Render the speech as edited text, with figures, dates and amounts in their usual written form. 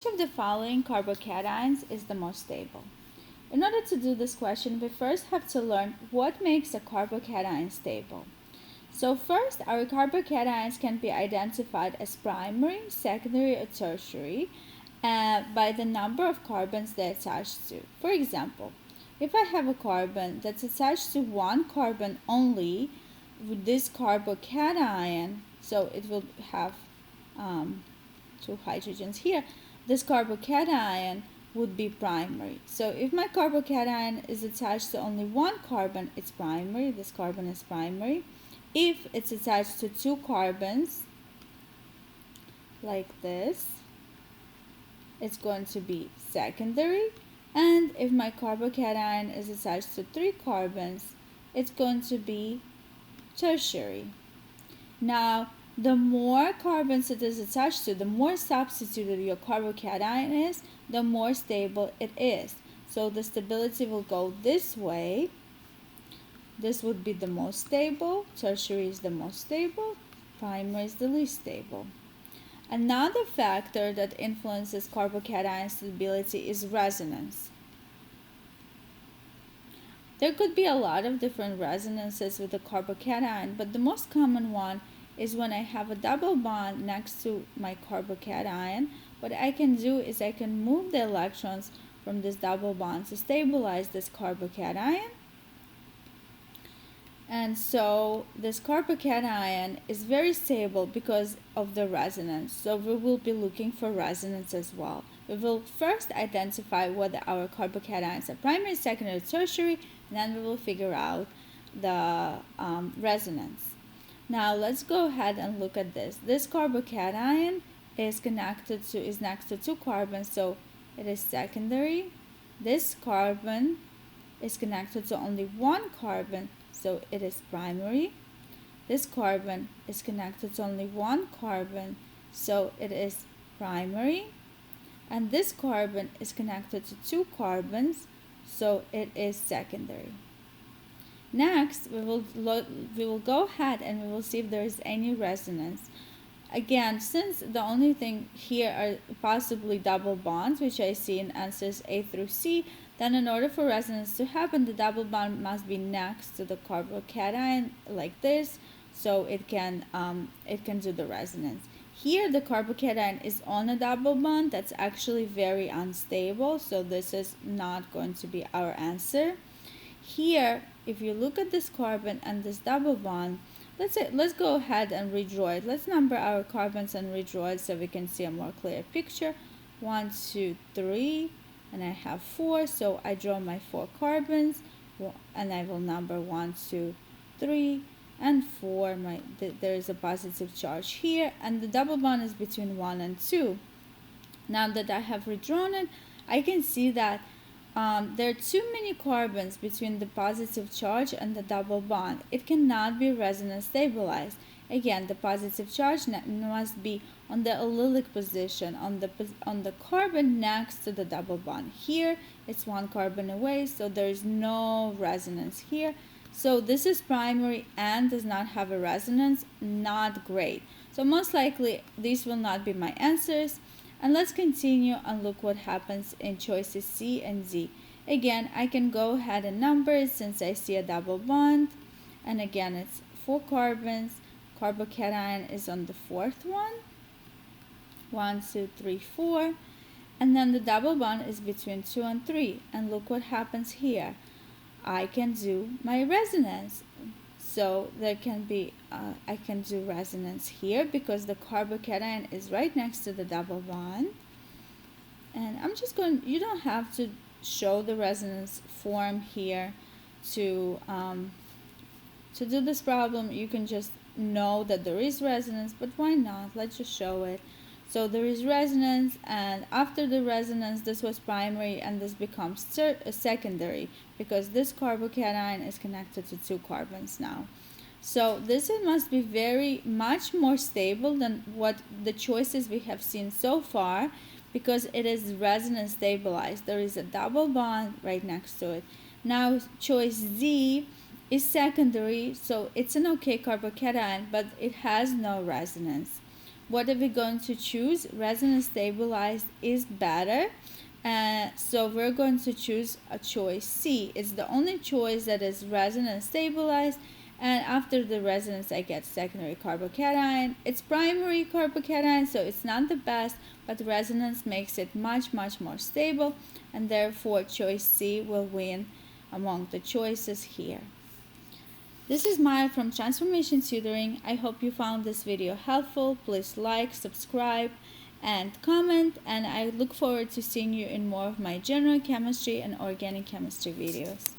Which of the following carbocations is the most stable? In order to do this question, we first have to learn what makes a carbocation stable. So first, our carbocations can be identified as primary, secondary, or tertiary by the number of carbons they attach to. For example, if I have a carbon that's attached to one carbon only with this carbocation, so it will have two hydrogens here, this carbocation would be primary. So if my carbocation is attached to only one carbon, it's primary. This carbon is primary. If it's attached to two carbons, like this, it's going to be secondary. And if my carbocation is attached to three carbons, it's going to be tertiary. Now, the more carbons it is attached to, the more substituted your carbocation is, the more stable it is. So the stability will go this way. This would be the most stable, tertiary is the most stable, primary is the least stable. Another factor that influences carbocation stability is resonance. There could be a lot of different resonances with the carbocation, but the most common one is when I have a double bond next to my carbocation. What I can do is I can move the electrons from this double bond to stabilize this carbocation. And so this carbocation is very stable because of the resonance. So we will be looking for resonance as well. We will first identify whether our carbocations are primary, secondary, or tertiary, and then we will figure out the resonance. Now let's go ahead and look at this. This carbocation is next to two carbons, so it is secondary. This carbon is connected to only one carbon, so it is primary. This carbon is connected to only one carbon, so it is primary. And this carbon is connected to two carbons, so it is secondary. Next, we will go ahead and we will see if there is any resonance. Again, since the only thing here are possibly double bonds, which I see in answers A through C, then in order for resonance to happen, the double bond must be next to the carbocation like this, so it can do the resonance. Here the carbocation is on a double bond. That's actually very unstable, so this is not going to be our answer. Here, if you look at this carbon and this double bond, let's go ahead and redraw it. Let's number our carbons and redraw it so we can see a more clear picture. 1, 2, 3, and I have 4, so I draw my 4 carbons, and I will number 1, 2, 3, and 4. There is a positive charge here, and the double bond is between 1 and 2. Now that I have redrawn it, I can see that there are too many carbons between the positive charge and the double bond. It cannot be resonance stabilized. Again, the positive charge must be on the allylic position, on the carbon next to the double bond. Here, it's one carbon away, so there is no resonance here. So this is primary and does not have a resonance. Not great. So most likely, these will not be my answers. And let's continue and look what happens in choices C and D. Again, I can go ahead and number it since I see a double bond. And again, it's 4 carbons. Carbocation is on the 4th one. 1, 2, 3, 4. And then the double bond is between 2 and 3. And look what happens here. I can do my resonance. So there can be, I can do resonance here because the carbocation is right next to the double bond. And I'm just going, you don't have to show the resonance form here to do this problem. You can just know that there is resonance, but why not? Let's just show it. So there is resonance, and after the resonance, this was primary, and this becomes secondary because this carbocation is connected to 2 carbons now. So this must be very much more stable than what the choices we have seen so far because it is resonance stabilized. There is a double bond right next to it. Now choice Z is secondary, so it's an okay carbocation, but it has no resonance. what are we going to choose? Resonance stabilized is better. So we're going to choose a choice C. It's the only choice that is resonance stabilized. And after the resonance, I get secondary carbocation. It's primary carbocation, so it's not the best, but resonance makes it much more stable, and therefore choice C will win among the choices here. This is Maya from Transformation Tutoring. I hope you found this video helpful. Please like, subscribe, and comment, and I look forward to seeing you in more of my general chemistry and organic chemistry videos.